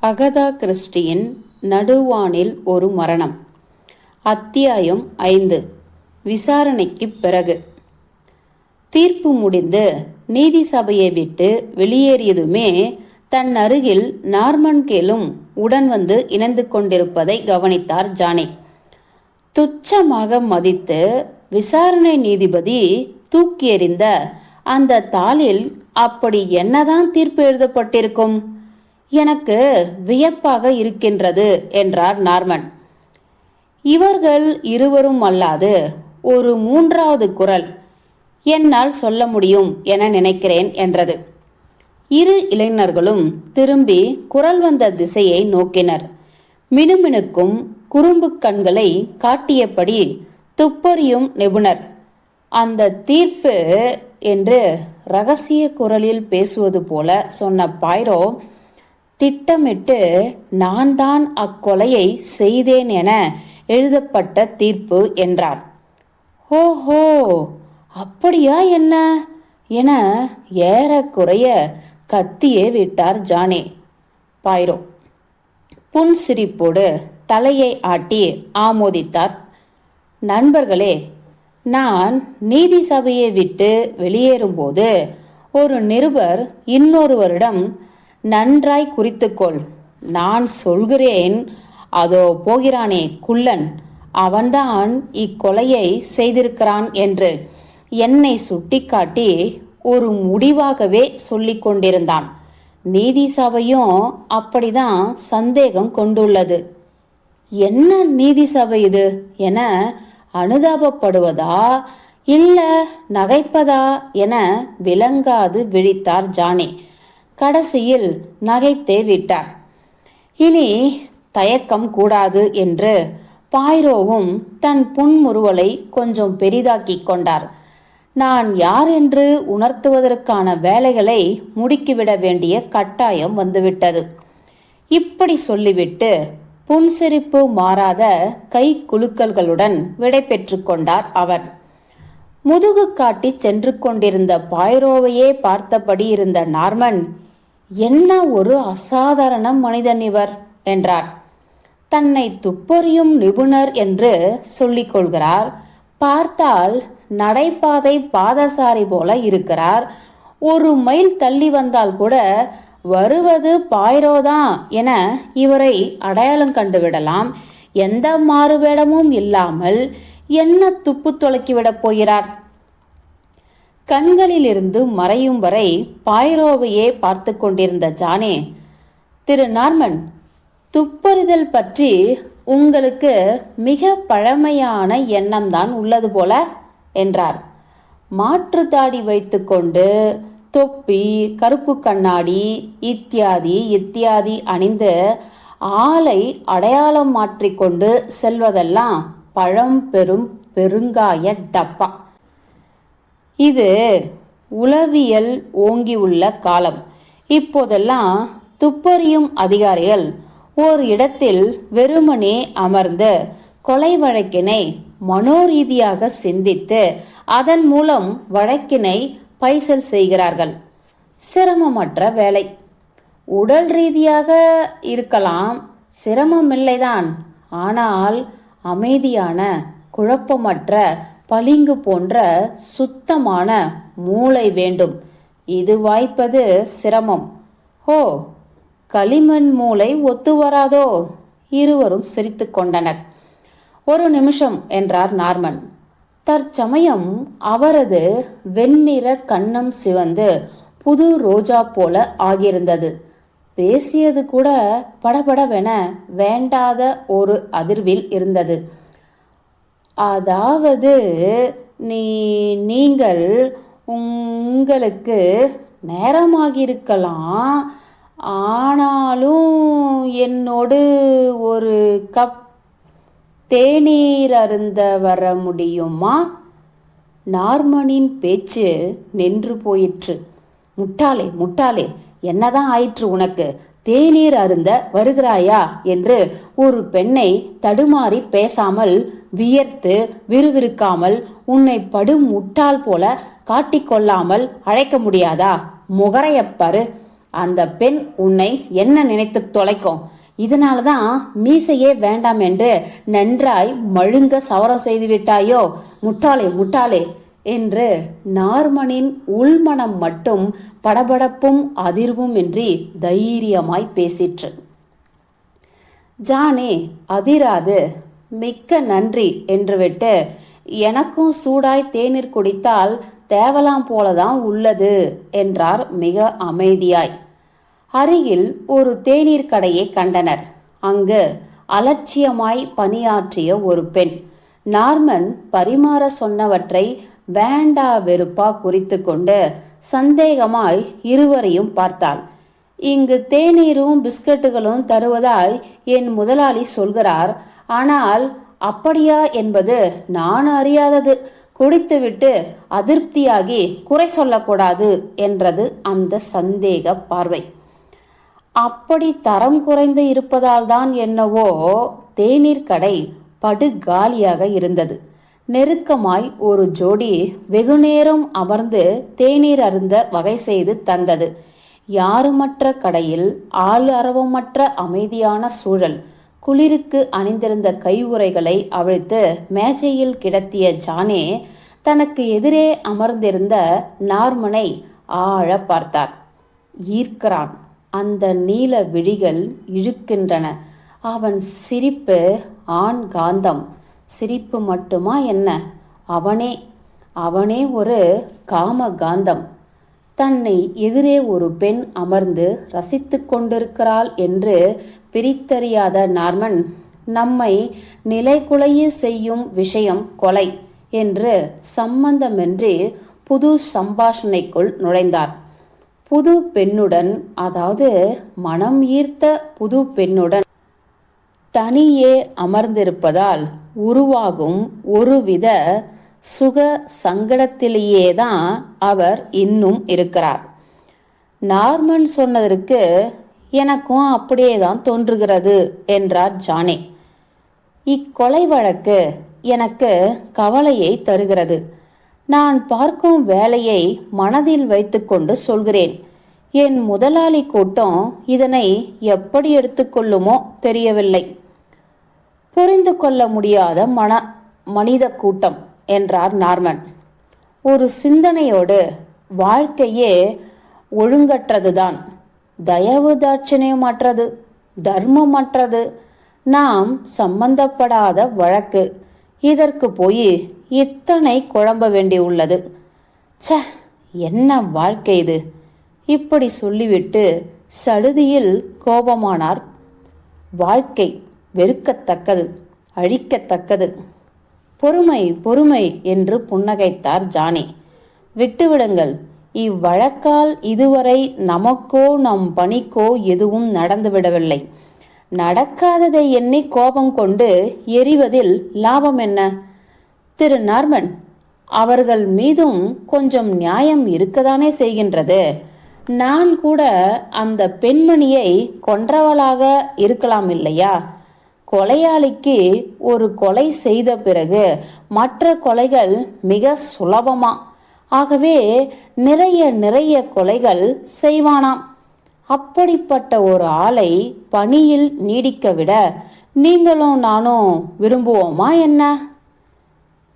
Agatha கிறிஸ்டியின் நடுவானில் ஒரு மரணம். அத்தியாயம் 5. விசாரணைக்குப் பிறகு. தீர்ப்பு முடிந்து நீதி சபையை விட்டு வெளியேறியதுமே தன் அருகில் நார்மன் கேலும் உடன் வந்து இணைந்து கொண்டிருப்பதை கவனித்தார் ஜானி. துச்சமாக மதித்து விசாரணை நீதிபதி தூக்கி எறிந்த அந்த தாளில் அப்படி என்னதான் தீர்ப்பு எழுதப்பட்டிருக்கும்? எனக்கு வியப்பாக இருக்கின்றது என்றார் நார்மன். இவர்கள் இருவரும் அல்லாது ஒரு மூன்றாவது குரல் என்னால் சொல்ல முடியும் என நினைக்கிறேன் என்றது. இரு இளைஞர்களும் திரும்பி குரல் வந்த திசையை நோக்கினர். மினுமினுக்கும் குறும்பு கண்களை காட்டியபடி துப்பறியும் நிபுணர் அந்த தீர்ப்பு என்று ரகசிய குரலில் பேசுவது போல சொன்ன பாய்ரோ, திட்டமிட்டு நான் தான் அக்கொலையை செய்தேன் என எழுதப்பட்ட தீர்ப்பு என்றார். ஓஹோ, அப்படியா என்ன என ஏறக்குறைய கத்தியே விட்டார் ஜானி. பாய்ரோ புன்சிரிப்போடு தலையை ஆட்டி ஆமோதித்தார். நண்பர்களே, நான் நீதி சபையை விட்டு வெளியேறும்போது ஒரு நிருபர் இன்னொருவரிடம், நன்றாய் குறித்துக்கொள், நான் சொல்கிறேன், அதோ போகிறானே குள்ளன், அவன்தான் இக்கொலையை செய்திருக்கிறான் என்று என்னை சுட்டிக்காட்டி ஒரு முடிவாகவே சொல்லிக் கொண்டிருந்தான். நீதி சபையும் அப்படிதான் சந்தேகம் கொண்டுள்ளது. என்ன நீதி சபை இது என அனுதாபப்படுவதா இல்ல நகைப்பதா என விளங்காது விழித்தார் ஜானி. கடைசியில் நகைத்தே விட்டார். இனி தயக்கம் கூடாது என்று பாய்ரோவும் தன் புன்முறுவலை கொஞ்சம் பெரிதாக்கிக் கொண்டார். நான் யார் என்று உணர்த்துவதற்கான வேலைகளை முடுக்கிவிட வேண்டிய கட்டாயம் வந்துவிட்டது. இப்படி சொல்லிவிட்டு புன்சிரிப்பு மாறாத கை குலுக்கல்களுடன் விடை பெற்று கொண்டார் அவர். முதுகு காட்டி சென்று கொண்டிருந்த பாய்ரோவையே பார்த்தபடி இருந்த நார்மன், என்ன ஒரு அசாதாரண மனிதன் இவர் என்றார். தன்னை துப்பறியும் நிபுணர் என்று சொல்லிக் கொள்கிறார். பார்த்தால் நடைபாதை பாதசாரி போல இருக்கிறார். ஒரு மைல் தள்ளி வந்தால் கூட வருவது பாய்ரோதான் என இவரை அடையாளம் கண்டுவிடலாம். எந்த மாறுவேடமும் இல்லாமல் என்ன துப்பு துளக்கிவிடப் போகிறார்? கண்களிலிருந்து மறையும் வரை பாய்ரோவையே பார்த்து கொண்டிருந்த ஜானி, திரு நார்மன், துப்பறிதல் பற்றி உங்களுக்கு மிக பழமையான எண்ணம்தான் உள்ளது போல என்றார். மாற்று தாடி வைத்துக்கொண்டு தொப்பி, கருப்பு கண்ணாடி இத்தியாதி அணிந்து ஆளை அடையாளம் மாற்றிக்கொண்டு செல்வதெல்லாம் பழம் பெரும் பெருங்காய டப்பா. இது உளவியல் ஓங்கியுள்ள காலம். இப்போதெல்லாம் துப்பறியும் அதிகாரிகள் ஓர் இடத்தில் வெறுமனே அமர்ந்து கொலை வழக்கினை மனோரீதியாக சிந்தித்து அதன் மூலம் வழக்கினை பைசல் செய்கிறார்கள். சிரமமற்ற வேலை. உடல் ரீதியாக இருக்கலாம், சிரமமில்லைதான். ஆனால் அமைதியான, குழப்பமற்ற பளிங்கு போன்ற சுத்தமான மூளை வேண்டும். இது வாய்ப்பது சிரமம். ஓ, களிமண் மூளை ஒத்து வராதோ? இருவரும் சிரித்து கொண்டனர். ஒரு நிமிஷம் என்றார் நார்மன். தற்சமயம் அவரது வெண்ணிற கன்னம் சிவந்து புது ரோஜா போல ஆகியிருந்தது. பேசியது கூட படபடவென வேண்டாத ஒரு அதிர்வில் இருந்தது. அதாவது நீங்கள் உங்களுக்கு நேரமாகியிருக்கலாம், ஆனாலும் என்னோடு ஒரு கப் தேநீர் அருந்த வர முடியுமா? நார்மனின் பேச்சு நின்று போயிற்று. முட்டாளே, என்னதான் ஆயிற்று உனக்கு? தேநீர் அருந்த வருகிறாயா என்று ஒரு பெண்ணை தடுமாறி பேசாமல், வியர்த்து விறுவிறுக்காமல், உன்னை படும் முட்டாள் போல காட்டிக்கொள்ளாமல் அழைக்க முடியாதா? முகரையப்பாரு, அந்த பெண் உன்னை என்ன நினைத்து தொலைக்கும்? இதனாலதான் மீசையே வேண்டாம் என்று நன்றாய் மழுங்க சவரம் செய்து விட்டாயோ? முட்டாளே முட்டாளே என்று நார்மனின் உள்மனம் மட்டும் படபடப்பும் அதிர்வும் இன்றி தைரியமாய் பேசிற்று. ஜானே அதிராது மிக்க நன்றி என்றுவிட்டு, எனக்கும் சூடாய் தேநீர் குடித்தால் தேவலாம் போலதான் உள்ளது என்றார் மிக அமைதியாய். அருகில் ஒரு தேநீர் கடையை கண்டனர். அங்கு அலட்சியமாய் பணியாற்றிய ஒரு பெண் நார்மன் பரிமாற சொன்னவற்றை வேண்டா வெறுப்பா குறித்து கொண்டு சந்தேகமாய் இருவரையும் பார்த்தாள். இங்கு தேநீரும் பிஸ்கட்டுகளும் தருவதாய் என் முதலாளி சொல்கிறார். ஆனால் அப்படியா என்பது நான் அறியாதது. குடித்துவிட்டு அதிருப்தியாகி குறை சொல்லக்கூடாது என்றது அந்த சந்தேக பார்வை. அப்படி தரம் குறைந்து இருப்பதால் தான் என்னவோ தேநீர் கடை படுகாலியாக இருந்தது. நெருக்கமாய் ஒரு ஜோடி வெகுநேரம் அமர்ந்து தேநீர் அருந்த வகை செய்து தந்தது. யாருமற்ற கடையில் ஆள் அரவமற்ற அமைதியான சூழல். குளிருக்கு அணிந்திருந்த கையுறைகளை அவிழ்த்து மேஜையில் கிடத்திய ஜானே தனக்கு எதிரே அமர்ந்திருந்த நார்மனை ஆழ பார்த்தார். ஈர்க்கிறான். அந்த நீல விழிகள் இழுக்கின்றன. அவன் சிரிப்பு ஆண் காந்தம். சிரிப்பு மட்டுமா என்ன, அவனே ஒரு காம காந்தம். தன்னை எதிரே ஒரு பெண் அமர்ந்து ரசித்து கொண்டிருக்கிறாள் என்று பிரித்தறியாத நார்மன் நம்மை நிலைகுலைய செய்யும் விஷயம் கொலை என்று சம்பந்தமின்றி புது சம்பாஷணைக்குள் நுழைந்தார். புது பெண்ணுடன், அதாவது மனம் ஈர்த்த புது பெண்ணுடன் தனியே அமர்ந்திருப்பதால் உருவாகும் ஒருவித சுக சங்கடத்திலேயேதான் அவர் இன்னும் இருக்கிறார். நார்மன் சொன்னதற்கு எனக்கும் அப்படியேதான் தோன்றுகிறது என்றார் ஜானே. இக்கொலை வழக்கு எனக்கு கவலையை தருகிறது. நான் பார்க்கும் வேலையை மனதில் வைத்துக்கொண்டு சொல்கிறேன். என் முதலாளி கூட்டம் இதனை எப்படி எடுத்துக்கொள்ளுமோ தெரியவில்லை. புரிந்து கொள்ள முடியாத மனித கூட்டம் என்றார் நார்மன் ஒரு சிந்தனையோடு. வாழ்க்கையே ஒழுங்கற்றதுதான், தயவு தாட்சணியமற்றது, தர்மமற்றது. நாம் சம்பந்தப்படாத வழக்கு. இதற்கு போய் இத்தனை குழம்ப வேண்டியுள்ளது. ச, என்ன வாழ்க்கை இது! இப்படி சொல்லிவிட்டு சடுதியில் கோபமானார். வாழ்க்கை வெறுக்கத்தக்கது, அழிக்கத்தக்கது. பொறுமை பொறுமை என்று புன்னகைத்தார் ஜானி. விட்டுவிடுங்கள். இவ்வழக்கால் இதுவரை நமக்கோ நம் பணிக்கோ எதுவும் நடந்துவிடவில்லை. நடக்காததை எண்ணி கோபம் கொண்டு எரிவதில் லாபம் என்ன? திரு நார்மன், அவர்கள் மீதும் கொஞ்சம் நியாயம் இருக்கத்தானே செய்கின்றது. நான் கூட அந்த பெண்மணியை கொன்றவளாக இருக்கலாம் இல்லையா? கொலையாளிக்கு ஒரு கொலை செய்த பிறகு மற்ற கொலைகள் மிக சுலபமா. ஆகவே நிறைய கொலைகள் செய்வானாம். அப்படிப்பட்ட ஒரு ஆளை பணியில் நீடிக்க விட நீங்களும் நானும் விரும்புவோமா என்ன?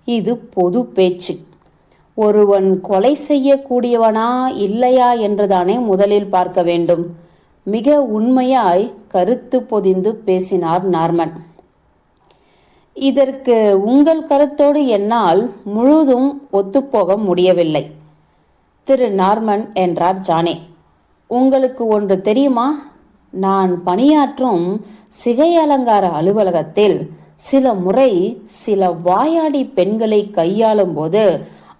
இது பொது பேச்சு. ஒருவன் கொலை செய்யக்கூடியவனா இல்லையா என்றுதானே முதலில் பார்க்க வேண்டும். மிக உண்மையாய் கருத்து பொதிந்து பேசினார் நார்மன். இதற்கு உங்கள் கருத்தோடு என்னால் முழுதும் ஒத்துப்போக முடியவில்லை திரு நார்மன் என்றார் ஜானே. உங்களுக்கு ஒன்று தெரியுமா? நான் பணியாற்றும் சிகை அலங்கார அலுவலகத்தில் சில முறை சில வாயாடி பெண்களை கையாளும் போது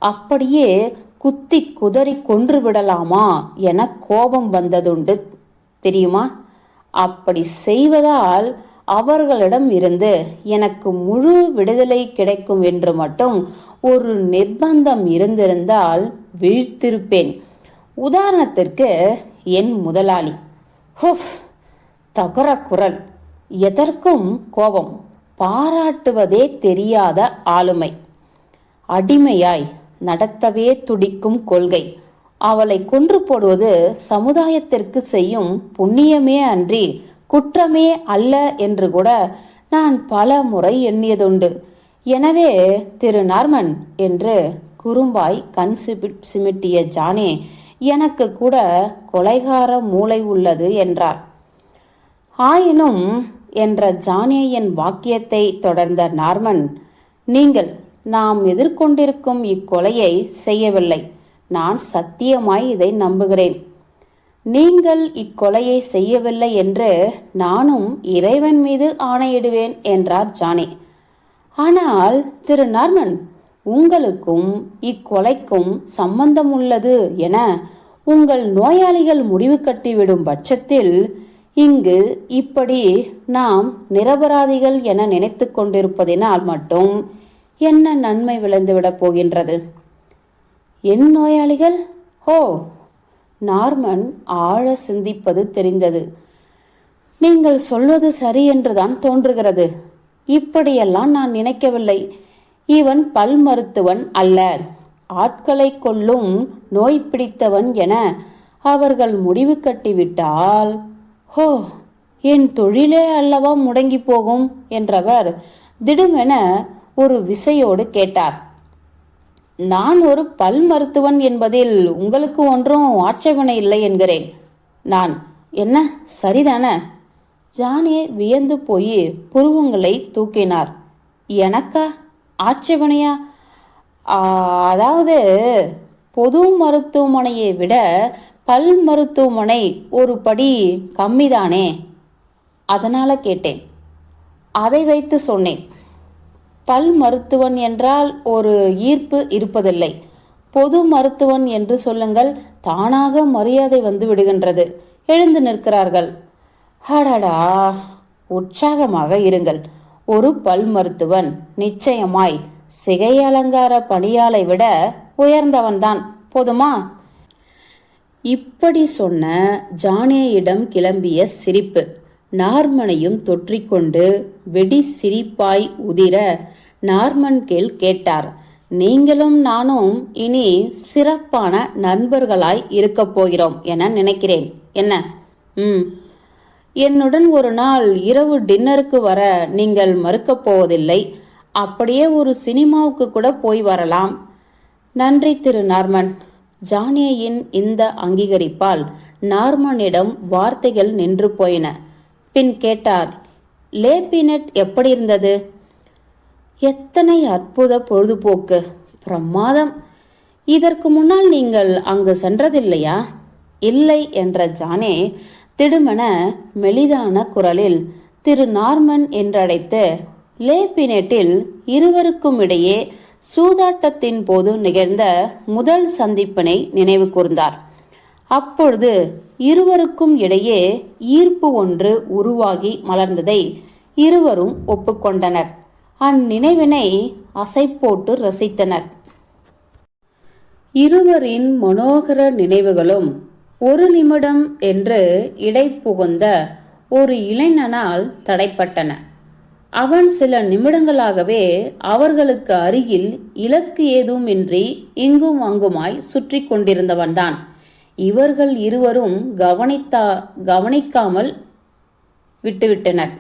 அப்படியே குத்தி குதறி கொன்று விடலாமா என கோபம் வந்ததுண்டு தெரியுமா? அப்படி செய்வதால் அவர்களிடம் இருந்து எனக்கு முழு விடுதலை கிடைக்கும் என்று மட்டும் ஒரு நிர்பந்தம் இருந்திருந்தால் வீழ்த்திருப்பேன். உதாரணத்திற்கு என் முதலாளி. ஹுஃப், தகர குரல், எதற்கும் கோபம், பாராட்டுவதே தெரியாத ஆளுமை, அடிமையாய் நடத்தவே துடிக்கும் கொள்கை, அவளை கொன்று போடுவது சமுதாயத்திற்கு செய்யும் புண்ணியமே அன்றி குற்றமே அல்ல என்று கூட நான் பல முறை எண்ணியதுண்டு. எனவே திரு நார்மன் என்று குறும்பாய் கண் சிமிட்டிய ஜானே, எனக்கு கூட கொலைகார மூளை உள்ளது என்றார். ஆயினும் என்ற ஜானேயின் வாக்கியத்தை தொடர்ந்த நார்மன், நீங்கள் நாம் எதிர்கொண்டிருக்கும் இக்கொலையை செய்யவில்லை. நான் சத்தியமாய் இதை நம்புகிறேன். நீங்கள் இக்கொலையை செய்யவில்லை என்று நானும் இறைவன் மீது ஆணையிடுவேன் என்றார் ஜானே. ஆனால் திரு நார்மன், உங்களுக்கும் இக்கொலைக்கும் சம்பந்தம் உள்ளது என உங்கள் நோயாளிகள் முடிவு கட்டிவிடும் பட்சத்தில் இங்கு இப்படி நாம் நிரபராதிகள் என நினைத்து கொண்டிருப்பதினால் மட்டும் என்ன நன்மை விளைந்துவிடப் போகின்றது? என் நோயாளிகள்? ஓ! நார்மன் ஆழ சிந்திப்பது தெரிந்தது. நீங்கள் சொல்வது சரி என்றுதான் தோன்றுகிறது. இப்படியெல்லாம் நான் நினைக்கவில்லை. இவன் பல் மருத்துவன் அல்ல, ஆட்களை கொல்லும் நோய் பிடித்தவன் என அவர்கள் முடிவு கட்டிவிட்டால், ஹோ, என் தொழிலே அல்லவா முடங்கி போகும் என்றவர் திடுமென ஒரு விசையோடு கேட்டார். நான் ஒரு பல் மருத்துவன் என்பதில் உங்களுக்கு ஒன்றும் ஆட்சேபனை இல்லை என்கிறேன். நான் என்ன சரிதான? ஜானே வியந்து போய் புருவங்களை தூக்கினார். எனக்கா ஆட்சேபனையா? அதாவது பொது மருத்துவமனையை விட பல் மருத்துவமனை ஒரு படி கம்மிதானே, அதனால கேட்டேன். அதை வைத்து சொன்னேன். பல் மருத்துவன் என்றால் ஒரு ஈர்ப்பு இருப்பதில்லை. பொது மருத்துவன் என்று சொல்லுங்கள், தானாக மரியாதை வந்து விடுகின்றது. எழுந்து நிற்கிறார்கள். ஹடடா, உற்சாகமாக இருங்கள். ஒரு பல் மருத்துவன் நிச்சயமாய் சிகை அலங்கார பணியாளை விட உயர்ந்தவன்தான். போதுமா? இப்படி சொன்ன ஜானேயிடம் கிளம்பிய சிரிப்பு நார்மனையும் தொற்றிக்கொண்டு வெடி சிரிப்பாய் உதிர நார்மன் கேட்டார். நீங்களும் நானும் இனி சிறப்பான நண்பர்களாய் இருக்கப் போகிறோம் என நினைக்கிறேன். என்ன? என்னுடன் ஒரு நாள் இரவு டின்னருக்கு வர நீங்கள் மறுக்கப் போவதில்லை. அப்படியே ஒரு சினிமாவுக்கு கூட போய் வரலாம். நன்றி திரு நார்மன். ஜானேயின் இந்த அங்கீகரிப்பால் நார்மனிடம் வார்த்தைகள் நின்று போயின. பின் கேட்டார், லேபினட் எப்படி இருந்தது? எத்தனை அற்புத பொழுதுபோக்கு! பிரமாதம்! இதற்கு முன்னால் நீங்கள் அங்கு சென்றதில்லையா? இல்லை என்ற ஜானே திடுமென மெலிதான குரலில் திரு நார்மன் என்றழைத்து லேபினேட்டில் இருவருக்கும் இடையே சூதாட்டத்தின் போது நிகழ்ந்த முதல் சந்திப்பினை நினைவு கூர்ந்தார். அப்பொழுது இருவருக்கும் இடையே ஈர்ப்பு ஒன்று உருவாகி மலர்ந்ததை இருவரும் ஒப்புக்கொண்டனர். அந்நினைவினை அசை போட்டு ரசித்தனர். இருவரின் மனோகர நினைவுகளும் ஒரு நிமிடம் என்று இடை புகுந்த ஒரு இளைஞனால் தடைப்பட்டன. அவன் சில நிமிடங்களாகவே அவர்களுக்கு அருகில் இலக்கு ஏதுமின்றி இங்கும் அங்குமாய் சுற்றி கொண்டிருந்தவன்தான். இவர்கள் இருவரும் கவனிக்காமல் விட்டுவிட்டனர்.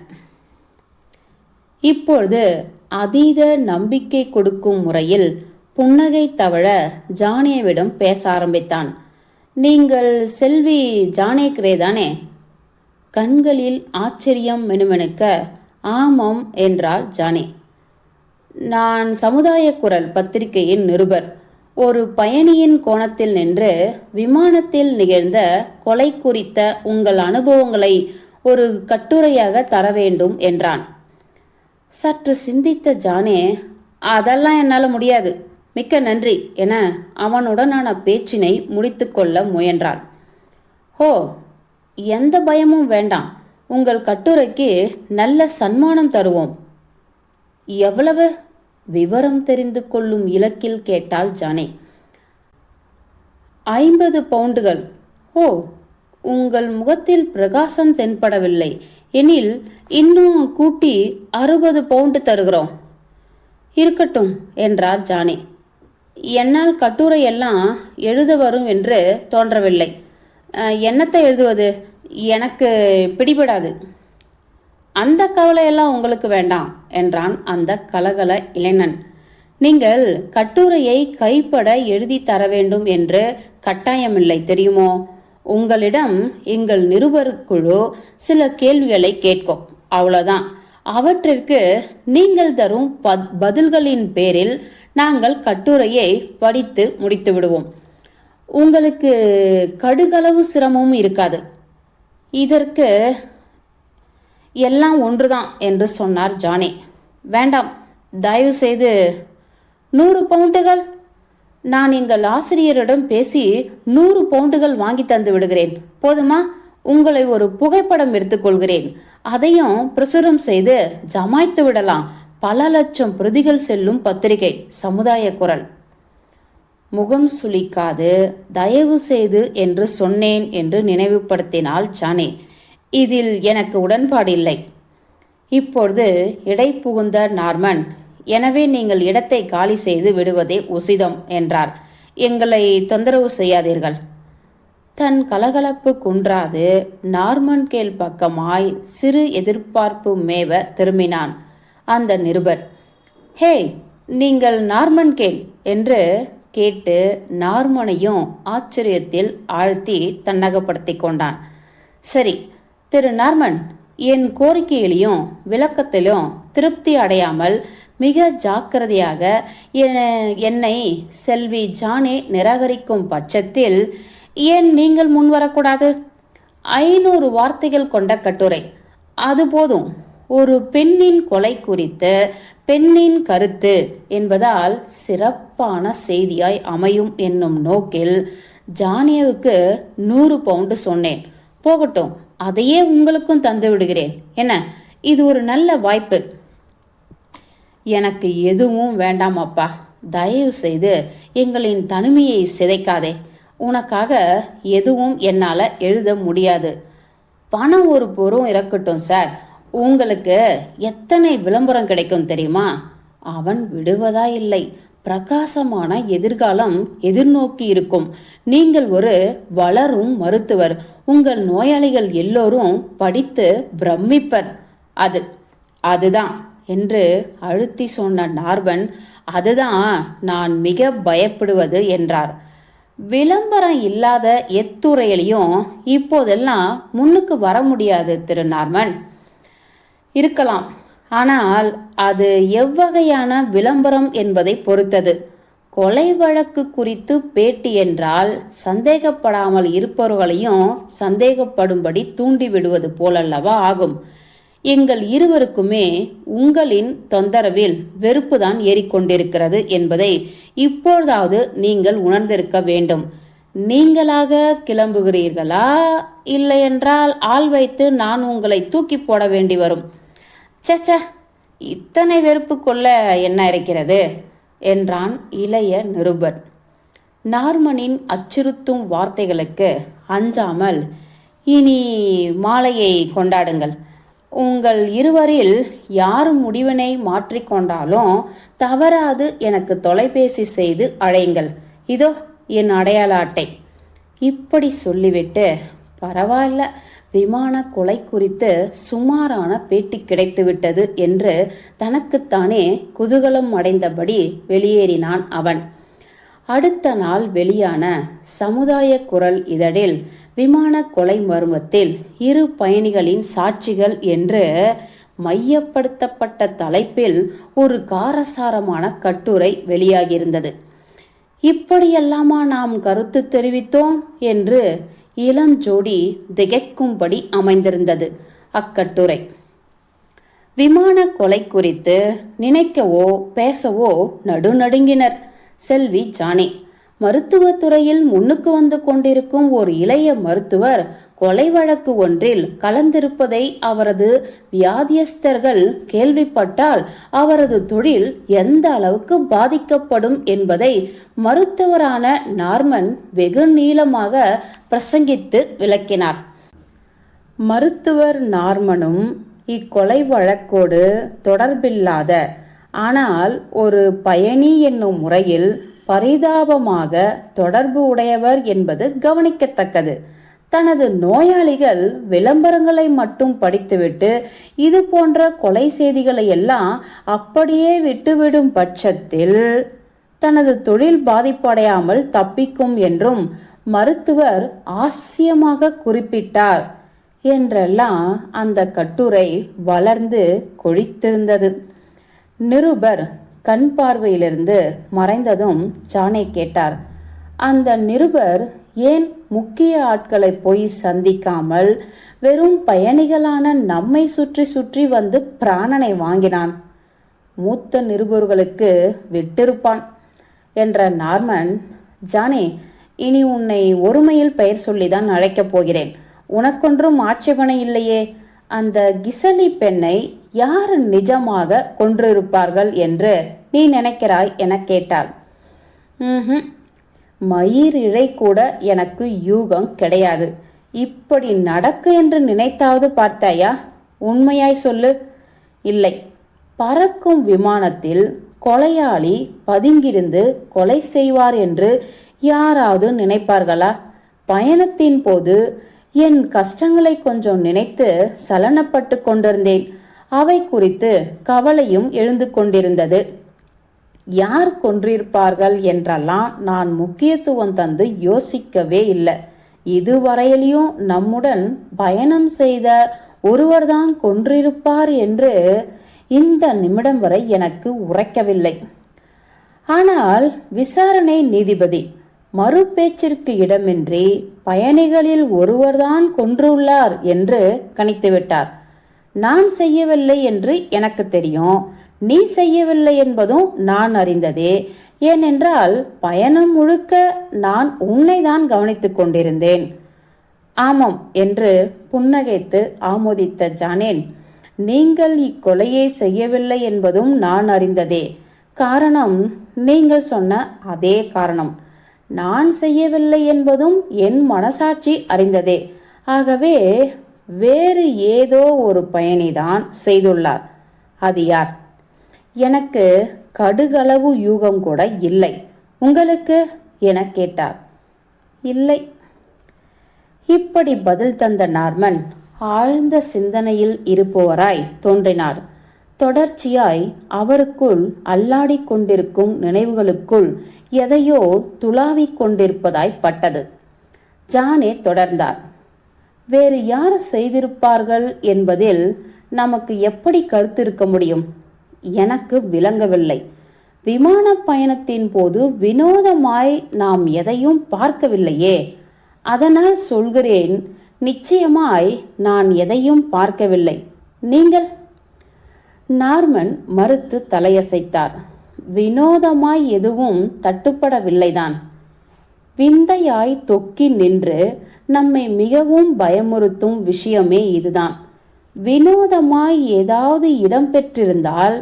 இப்பொழுது அதீத நம்பிக்கை கொடுக்கும் முறையில் புன்னகை தவழ ஜானேவிடம் பேச ஆரம்பித்தான். நீங்கள் செல்வி ஜானேக்ரே தானே? கண்களில் ஆச்சரியம் மினுமினுக்க ஆமாம் என்றாள் ஜானே. நான் சமுதாய குரல் பத்திரிகையின் நிருபர். ஒரு பயணியின் கோணத்தில் நின்று விமானத்தில் நிகழ்ந்த கொலை குறித்த உங்கள் அனுபவங்களை ஒரு கட்டுரையாக தர வேண்டும் என்றான். சற்று சிந்தித்த ஜானே, அதெல்லாம் என்னால் முடியாது, மிக்க நன்றி என அவனுடனான பேச்சினை முடித்துக்கொள்ள முயன்றாள். ஹோ, எந்த பயமும் வேண்டாம். உங்கள் கட்டுரைக்கு நல்ல சன்மானம் தருவோம். எவ்வளவு? விவரம் தெரிந்து கொள்ளும் இலக்கில் கேட்டாள் ஜானே. 50 பவுண்டுகள். ஓ, உங்கள் முகத்தில் பிரகாசம் தென்படவில்லை எனில் இன்னும் கூட்டி 60 பவுண்டு தருகிறோம். இருக்கட்டும் என்றார் ஜானே. என்னால் கட்டுரை எல்லாம் எழுத வரும் என்று தோன்றவில்லை. என்னத்தை எழுதுவது எனக்கு பிடிபடாது. அந்த கவலையெல்லாம் உங்களுக்கு வேண்டாம் என்றான் அந்த கலகல இளைஞன். நீங்கள் கட்டுரையை கைப்பட எழுதி தர வேண்டும் என்று கட்டாயமில்லை தெரியுமோ? உங்களிடம் எங்கள் நிருபர்குழு சில கேள்விகளை கேட்கும், அவ்வளவுதான். அவற்றிற்கு நீங்கள் தரும் பதில்களின் பேரில் நாங்கள் கட்டுரையை படித்து முடித்து விடுவோம். உங்களுக்கு கடுகளவு சிரமமும் இருக்காது. இதற்கு எல்லாம் ஒன்றுதான் என்று சொன்னார் ஜானி. வேண்டாம், தயவு செய்து 100 பவுண்டுகள். நான் எங்கள் ஆசிரியரிடம் பேசி 100 பவுண்டுகள் வாங்கி தந்து விடுகிறேன். போதுமா? உங்களை ஒரு புகைப்படம் எடுத்துக்கொள்கிறேன். அதையும் பிரசுரம் செய்து ஜமாய்த்து விடலாம். பல லட்சம் பிரதிகள் செல்லும் பத்திரிகை சமுதாய குரல். முகம் சுளிக்காது தயவு செய்து என்று சொன்னேன் என்று நினைவுபடுத்தினாள் ஜானி. இதில் எனக்கு உடன்பாடில்லை. இப்பொழுது இடை புகுந்த நார்மன், எனவே நீங்கள் இடத்தை காலி செய்து விடுவதே உசிதம் என்றார். எங்களை தொந்தரவு செய்யாதீர்கள். தன் கலகலப்பு குன்றாது நார்மன் கேள் பக்கமாய் சிறு எதிர்பார்ப்பு மேவ திரும்பினான் அந்த நிருபர். ஹே, நீங்கள் நார்மன் கேள் என்று கேட்டு நார்மனையும் ஆச்சரியத்தில் ஆழ்த்தி தன்னகப்படுத்தி கொண்டான். சரி திரு நார்மன், என் கோரிக்கையிலையும் விளக்கத்திலும் திருப்தி அடையாமல் மிக ஜாக்கிரதையாக என்னை செல்வி ஜானே நிராகரிக்கும் பட்சத்தில் ஏன் நீங்கள் முன்வரக்கூடாது? 500 வார்த்தைகள் கொண்ட கட்டுரை, அது போதும். ஒரு பெண்ணின் கொலை குறித்து பெண்ணின் கருத்து என்பதால் சிறப்பான செய்தியாய் அமையும் என்னும் நோக்கில் ஜானியாவுக்கு 100 பவுண்டு சொன்னேன். போகட்டும், அதையே உங்களுக்கும் தந்து விடுகிறேன். என்ன, இது ஒரு நல்ல வாய்ப்பு. எனக்கு எதுவும் வேண்டாம் அப்பா. தயவு செய்து எங்களின் தனிமையை சிதைக்காதே. உனக்காக எதுவும் என்னால் எழுத முடியாது. பணம் ஒரு பொருள் இருக்கட்டும் சார். உங்களுக்கு எத்தனை விளம்பரம் கிடைக்கும் தெரியுமா? அவன் விடுவதா இல்லை. பிரகாசமான எதிர்காலம் எதிர்நோக்கி இருக்கும். நீங்கள் ஒரு வளரும் மருத்துவர். உங்கள் நோயாளிகள் எல்லோரும் படித்து பிரமிப்பர். அதுதான் என்று அழுத்தி சொன்ன நார்மன், அதுதான் நான் மிக பயப்படுவது என்றார். விளம்பரம் இல்லாத எத்துறையிலையும் இப்போதெல்லாம் முன்னுக்கு வர முடியாது திரு நார்மன். இருக்கலாம், ஆனால் அது எவ்வகையான விளம்பரம் என்பதை பொறுத்தது. கொலை வழக்கு குறித்து பேட்டி என்றால் சந்தேகப்படாமல் இருப்பவர்களையும் சந்தேகப்படும்படி தூண்டிவிடுவது போலல்லவா ஆகும். எங்கள் இருவருக்குமே உங்களின் தொந்தரவில் வெறுப்புதான் ஏறிக்கொண்டிருக்கிறது என்பதை இப்பொழுதாவது நீங்கள் உணர்ந்திருக்க வேண்டும். நீங்களாக கிளம்புகிறீர்களா? இல்லையென்றால் ஆள் வைத்து நான் உங்களை தூக்கி போட வேண்டி வரும். சச்ச, இத்தனை வெறுப்பு கொள்ள என்ன இருக்கிறது என்றான் இளைய நிருபர். நார்மனின் அச்சுறுத்தும் வார்த்தைகளுக்கு அஞ்சாமல், இனி மாலையை கொண்டாடுங்கள். உங்கள் இருவரில் யார் முடிவினை மாற்றிக்கொண்டாலும் தவறாது எனக்கு தொலைபேசி செய்து அழையுங்கள். இதோ என் அடையாள அட்டை. இப்படி சொல்லிவிட்டு, பரவாயில்ல, விமான கொலை குறித்து சுமாரான பேட்டி கிடைத்துவிட்டது என்று தனக்குத்தானே குதூகலம் அடைந்தபடி வெளியேறினான் அவன். அடுத்த நாள் வெளியான சமுதாய குரல் இதழில் விமான கொலை மர்மத்தில் 2 பயணிகளின் சாட்சிகள் என்று மையப்படுத்தப்பட்ட தலைப்பில் ஒரு காரசாரமான கட்டுரை வெளியாகியிருந்தது. இப்படியெல்லாமா நாம் கருத்து தெரிவித்தோம் என்று இளம் ஜோடி திகைக்கும்படி அமைந்திருந்தது அக்கட்டுரை. விமான கொலை குறித்து நினைக்கவோ பேசவோ நடுநடுங்கினர் செல்வி ஜானி. மருத்துவத்துறையில் முன்னுக்கு வந்து கொண்டிருக்கும் ஒரு இளைய மருத்துவர் கொலை வழக்கு ஒன்றில் கலந்திருப்பதை அவரது வியாதியஸ்தர்கள் கேள்விப்பட்டால் அவரது தொழில் எந்த அளவுக்கு பாதிக்கப்படும் என்பதை மருத்துவரான நார்மன் வெகு நீளமாக பிரசங்கித்து விளக்கினார். மருத்துவர் நார்மனும் இக்கொலை வழக்கோடு தொடர்பில்லாத, ஆனால் ஒரு பயணி என்னும் முறையில் பரிதாபமாக தொடர்பு உடையவர் என்பது கவனிக்கத்தக்கது. தனது நோயாளிகள் விளம்பரங்களை மட்டும் படித்துவிட்டு இது போன்ற கொலை செய்திகளை எல்லாம் அப்படியே விட்டுவிடும் பட்சத்தில் தனது தொழில் பாதிப்படையாமல் தப்பிக்கும் என்றும் மருத்துவர் ஆசியமாக குறிப்பிட்டார் என்றெல்லாம் அந்த கட்டுரை வளர்ந்து கொழித்திருந்தது. நிருபர் கண் பார்வையிலிருந்து மறைந்ததும் ஜானே கேட்டார், அந்த நிருபர் ஏன் முக்கிய ஆட்களை போய் சந்திக்காமல் வெறும் பயணிகளான நம்மை சுற்றி சுற்றி வந்து பிராணனை வாங்கினான்? மூத்த நிருபர்களுக்கு விட்டிருப்பான் என்ற நார்மன், ஜானே, இனி உன்னை ஒருமையில் பெயர் சொல்லிதான் அழைக்கப் போகிறேன். உனக்கொன்றும் ஆட்சேபனை இல்லையே? அந்த கிசலி பெண்ணை யார் நிஜமாக கொன்றிருப்பார்கள் என்று நீ நினைக்கிறாய் என கேட்டாள். மயிரிழை கூட எனக்கு யூகம் கிடையாது. இப்படி நடக்கு என்று நினைத்தாவது பார்த்தாயா? உண்மையாய் சொல்லு. இல்லை. பறக்கும் விமானத்தில் கொலையாளி பதுங்கிருந்து கொலை செய்வார் என்று யாராவது நினைப்பார்களா? பயணத்தின் போது என் கஷ்டங்களை கொஞ்சம் நினைத்து சலனப்பட்டு கொண்டிருந்தேன். அவை குறித்து கவலையும் எழுந்து கொண்டிருந்தது. யார் கொன்றிருப்பார்கள் என்றெல்லாம் நான் முக்கியத்துவம் தந்து யோசிக்கவே இல்லை. இதுவரையிலையும் நம்முடன் பயணம் செய்த ஒருவர்தான் கொன்றிருப்பார் என்று இந்த நிமிடம் வரை எனக்கு உரைக்கவில்லை. ஆனால் விசாரணை நீதிபதி மறு பேச்சிற்கு இடமின்றி பயணிகளில் ஒருவர்தான் கொன்றுள்ளார் என்று கணித்துவிட்டார். நான் செய்யவில்லை என்று எனக்கு தெரியும். நீ செய்யவில்லை என்பதும் நான் அறிந்ததே. ஏனென்றால் பயணம் முழுக்க நான் உன்னை தான் கவனித்துக் கொண்டிருந்தேன். ஆமாம் என்று புன்னகைத்து ஆமோதித்த ஜானேன், நீங்கள் இக்கொலையை செய்யவில்லை என்பதும் நான் அறிந்ததே. காரணம் நீங்கள் சொன்ன அதே காரணம். நான் செய்யவில்லை என்பதும் என் மனசாட்சி அறிந்ததே. ஆகவே வேறு ஏதோ ஒரு பயணிதான் செய்துள்ளார். அது யார்? எனக்கு கடுகளவு யூகம் கூட இல்லை. உங்களுக்கு என கேட்டார். இல்லை. இப்படி பதில் தந்த நார்மன் ஆழ்ந்த சிந்தனையில் இருப்பவராய் தோன்றினார். தொடர்ச்சியாய் அவருக்குள் அல்லாடிக் கொண்டிருக்கும் நினைவுகளுக்குள் எதையோ துளாவிக் கொண்டிருப்பதாய் பட்டது. ஜானே தொடர்ந்தார். வேறு யார் செய்திருப்பார்கள் என்பதில் நமக்கு எப்படி கருத்து இருக்க முடியும்? எனக்கு விளங்கவில்லை. விமான பயணத்தின் போது வினோதமாய் நாம் எதையும் பார்க்கவில்லையே. அதனால் சொல்கிறேன், நிச்சயமாய் நான் எதையும் பார்க்கவில்லை. நீங்கள்? நார்மன் மறுத்து தலையசைத்தார். வினோதமாய் எதுவும் தட்டுப்படவில்லைதான். விந்தையாய் தொக்கி நின்று நம்மை மிகவும் பயமுறுத்தும் விஷயமே இதுதான். வினோதமாய் ஏதாவது இடம்பெற்றிருந்தால்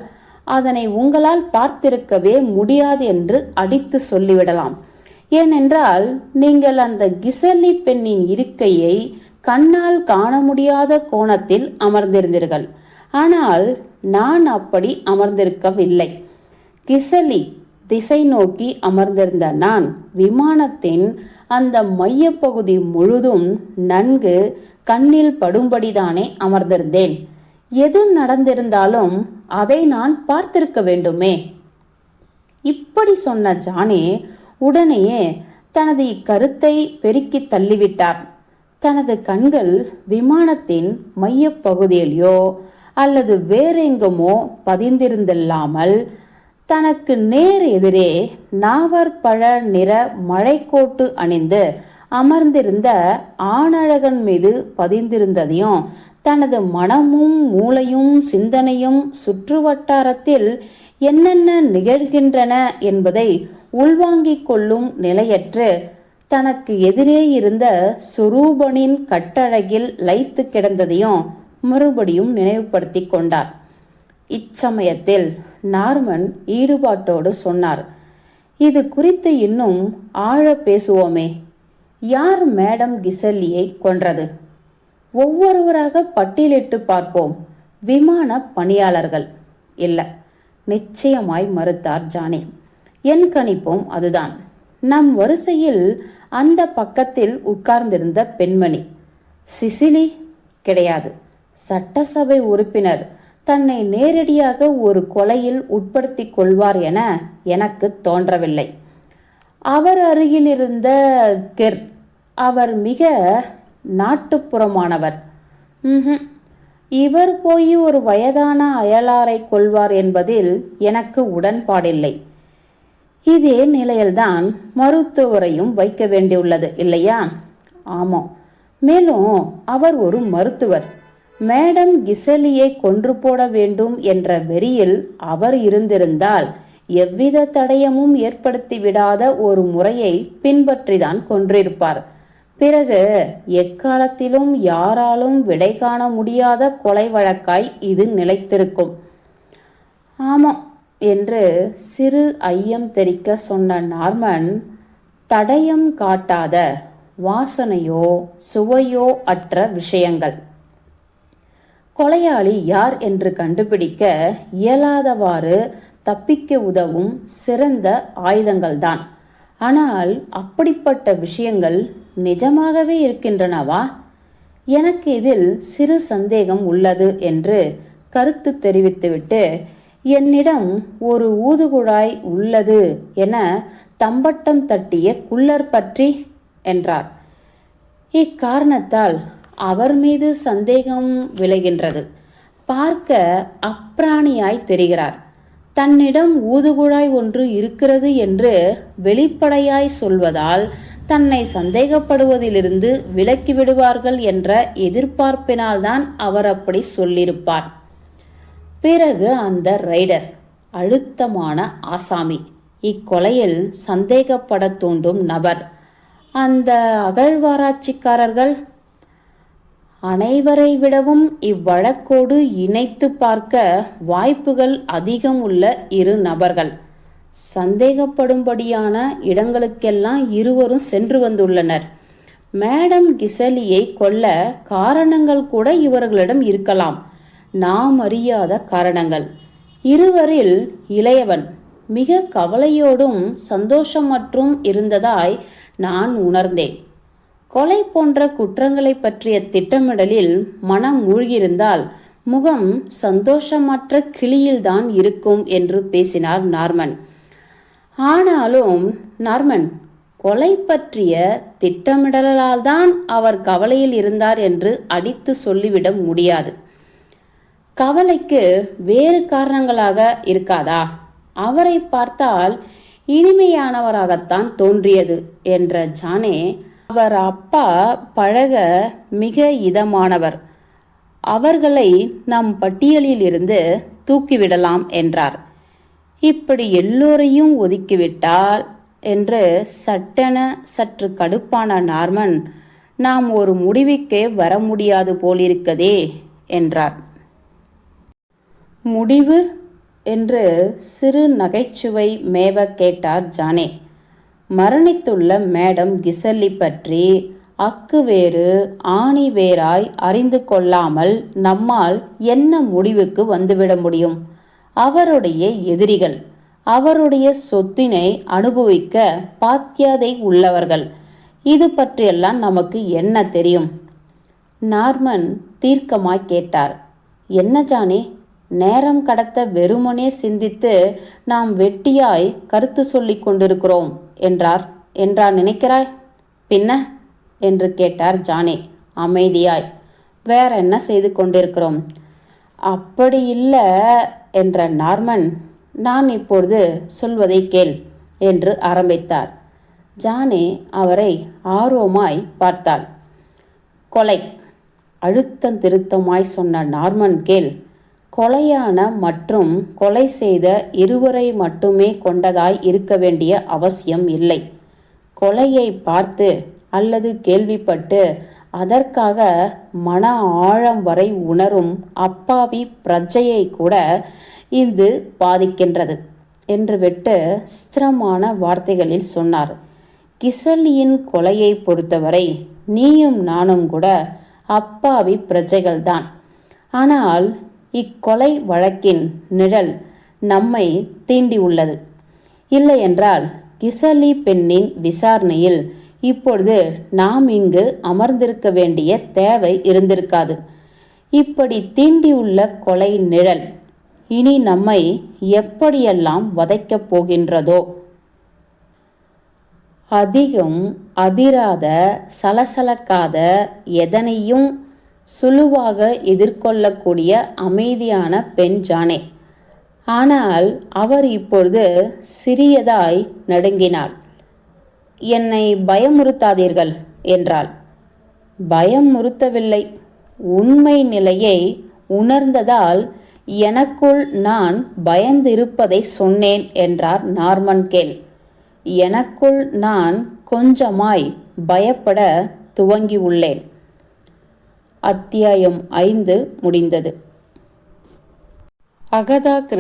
அதனை உங்களால் பார்த்திருக்கவே முடியாது என்று அடித்து சொல்லிவிடலாம். ஏனென்றால் நீங்கள் அந்த கிசலி பெண்ணின் இருக்கையை கண்ணால் காண முடியாத கோணத்தில் அமர்ந்திருந்தீர்கள். ஆனால் நான் அப்படி அமர்ந்திருக்கவில்லை. கிசலி திசை நோக்கி அமர்ந்திருந்த நான் விமானத்தின் அந்த மையப்பகுதி முழுதும் நன்கு கண்ணில் படும்படிதானே அமர்ந்திருந்தேன். எது நடந்திருந்தாலும் அதை நான் பார்த்திருக்க வேண்டுமே. இப்படி சொன்ன ஜானே உடனேயே தனது இக்கருத்தை பெருக்கி தள்ளிவிட்டார். தனது கண்கள் விமானத்தின் மையப்பகுதியிலோ அல்லது வேறெங்குமோ பதிந்திருந்தில்லாமல் தனக்கு நேர் எதிரே நாவற்பழ நிற மழைக்கோட்டு அணிந்து அமர்ந்திருந்த ஆணழகன் மீது பதிந்திருந்ததையும், தனது மனமும் மூளையும் சிந்தனையும் சுற்று வட்டாரத்தில் என்னென்ன நிகழ்கின்றன என்பதை உள்வாங்கிக் கொள்ளும் நிலையற்று தனக்கு எதிரே இருந்த சுரூபனின் கட்டழகில் லயித்து கிடந்ததையும் மறுபடியும் நினைவுபடுத்தி கொண்டார். இச்சமயத்தில் நார்மன் ஈடுபாட்டோடு சொன்னார், இது குறித்து இன்னும் ஆழ பேசுவோமே. யார் மேடம் கிசல்லியை கொன்றது? ஒவ்வொருவராக பட்டியலிட்டு பார்ப்போம். விமான பணியாளர்கள்? இல்ல, நிச்சயமாய் மறுத்தார் ஜானி. என் கணிப்பும் அதுதான். நம் வரிசையில் அந்த பக்கத்தில் உட்கார்ந்திருந்த பெண்மணி சிசிலி கிடையாது. சட்டசபை உறுப்பினர் தன்னை நேரடியாக ஒரு கொலையில் உட்படுத்திக் கொள்வார் என எனக்கு தோன்றவில்லை. அவர் அருகில் இருந்த கெர், அவர் மிக நாட்டுப்புறமானவர். இவர் போய் ஒரு வயதான அயலாரை கொள்வார் என்பதில் எனக்கு உடன்பாடில்லை. இதே நிலையில்தான் மருத்துவரையும் வைக்க வேண்டியுள்ளது இல்லையா? ஆமாம். மேலும் அவர் ஒரு மருத்துவர். மேடம் கிசலியை கொன்று போட வேண்டும் என்ற வெறியில் அவர் இருந்திருந்தால் எவ்வித தடயமும் ஏற்படுத்தி விடாத ஒரு முறையை பின்பற்றிதான் கொன்றிருப்பார். பிறகு எக்காலத்திலும் யாராலும் விடை காண முடியாத கொலை வழக்காய் இது நிலைத்திருக்கும். ஆமாம் என்று சிறு ஐயம் தெரிக்க சொன்ன நார்மன், தடயம் காட்டாத, வாசனையோ சுவையோ அற்ற விஷயங்கள் கொலையாளி யார் என்று கண்டுபிடிக்க இயலாதவாறு தப்பிக்க உதவும் சிறந்த ஆயுதங்கள்தான். ஆனால் அப்படிப்பட்ட விஷயங்கள் நிஜமாகவே இருக்கின்றனவா? எனக்கு இதில் சிறு சந்தேகம் உள்ளது என்று கருத்து தெரிவித்துவிட்டு, என்னிடம் ஒரு ஊதுகுழாய் உள்ளது என தம்பட்டம் தட்டிய குள்ளர் பற்றி என்றார். இக்காரணத்தால் அவர் மீது சந்தேகம் விளைகின்றது. பார்க்க அப்பிராணியாய் தெரிகிறார். தன்னிடம் ஊதுகுழாய் ஒன்று இருக்கிறது என்று வெளிப்படையாய் சொல்வதால் தன்னை சந்தேகப்படுவதிலிருந்து விலக்கி விடுவார்கள் என்ற எதிர்பார்ப்பினால்தான் அவர் அப்படி சொல்லியிருப்பார். பிறகு அந்த ரைடர் அழுத்தமான ஆசாமி, இக்கொலையில் சந்தேகப்பட தூண்டும் நபர். அந்த அகழ்வாராய்ச்சிக்காரர்கள் அனைவரை விடவும் இவ்வழக்கோடு இணைத்து பார்க்க வாய்ப்புகள் அதிகம் உள்ள இரு நபர்கள். சந்தேகப்படும்படியான இடங்களுக்கெல்லாம் இருவரும் சென்று வந்துள்ளனர். மேடம் கிசலியை கொல்ல காரணங்கள் கூட இவர்களிடம் இருக்கலாம், நாம் அறியாத காரணங்கள். இருவரில் இளையவன் மிக கவலையோடும் சந்தோஷமற்றும் இருந்ததாய் நான் உணர்ந்தேன். கொலை போன்ற குற்றங்களை பற்றிய திட்டமிடலில் மனம் மூழ்கியிருந்தால் முகம் சந்தோஷமற்ற கிளியில்தான் இருக்கும் என்று பேசினார் நார்மன். ஆனாலும் நார்மன், கொலை பற்றிய திட்டமிடலால் தான் அவர் கவலையில் இருந்தார் என்று அடித்து சொல்லிவிட முடியாது. கவலைக்கு வேறு காரணங்களாக இருக்காதா? அவரை பார்த்தால் இனிமையானவராகத்தான் தோன்றியது என்ற ஜானே, அவர் அப்பா பழக மிக இதமானவர், அவர்களை நம் பட்டியலில் இருந்து தூக்கிவிடலாம் என்றார். இப்படி எல்லோரையும் ஒதுக்கிவிட்டால் என்று சட்டென சற்று கடுப்பான நார்மன், நாம் ஒரு முடிவுக்கே வர முடியாது போலிருக்கதே என்றார். முடிவு என்று சிறு நகைச்சுவை மேவ கேட்டார் ஜானே. மரணித்துள்ள மேடம் கிசல்லி பற்றி அக்கு வேறு ஆணி வேறாய் அறிந்து கொள்ளாமல் நம்மால் என்ன முடிவுக்கு வந்துவிட முடியும்? அவருடைய எதிரிகள், அவருடைய சொத்தினை அனுபவிக்க பாத்தியதை உள்ளவர்கள். இது பற்றியெல்லாம் நமக்கு என்ன தெரியும்? நார்மன் தீர்க்கமாய் கேட்டார். என்ன ஜானே, நேரம் கடத்த வெறுமனே சிந்தித்து நாம் வெட்டியாய் கருத்து சொல்லிக் கொண்டிருக்கிறோம் என்றா நினைக்கிறாய்? பின்ன என்று கேட்டார் ஜானே அமைதியாய். வேற என்ன செய்து கொண்டிருக்கிறோம்? அப்படி இல்லை என்ற நார்மன், நான் இப்பொழுது சொல்வதை கேள் என்று ஆரம்பித்தார். ஜானே அவரை ஆர்வமாய் பார்த்தாள். கொலை, அழுத்தம் திருத்தமாய் சொன்ன நார்மன் கேள். கொலையான மற்றும் கொலை செய்த இருவரை மட்டுமே கொண்டதாய் இருக்க வேண்டிய அவசியம் இல்லை. கொலையை பார்த்து அல்லது கேள்விப்பட்டு அதற்காக மன ஆழம் வரை உணரும் அப்பாவி பிரஜையை கூட இது பாதிக்கின்றது என்று விட்டு ஸ்திரமான வார்த்தைகளில் சொன்னார். கிசலியின் கொலையை பொறுத்தவரை நீயும் நானும் கூட அப்பாவி பிரஜைகள்தான். ஆனால் இக்கொலை வழக்கின் நிழல் நம்மை தீண்டி உள்ளது. இல்லை என்றால் கிசலி பெண்ணின் விசாரணையில் இப்பொழுது நாம் இங்கு அமர்ந்திருக்க வேண்டிய தேவை இருந்திருக்காது. இப்படி தீண்டியுள்ள கொலை நிழல் இனி நம்மை எப்படியெல்லாம் வதைக்கப் போகின்றதோ. அதிகம் அதிராத, சலசலக்காத, எதனையும் சுலுவாக எதிர்கொள்ளக்கூடிய அமைதியான பெண் ஜானே. ஆனால் அவர் இப்பொழுது சிறியதாய் நடுங்கினாள். என்னை பயமுறுத்தாதீர்கள் என்றாள். பயமுறுத்தவில்லை, உண்மை நிலையை உணர்ந்ததால் எனக்குள் நான் பயந்திருப்பதை சொன்னேன் என்றார் நார்மன் கேல். எனக்குள் நான் கொஞ்சமாய் பயப்பட துவங்கியுள்ளேன். அத்தியாயம் 5 முடிந்தது. Agatha Christie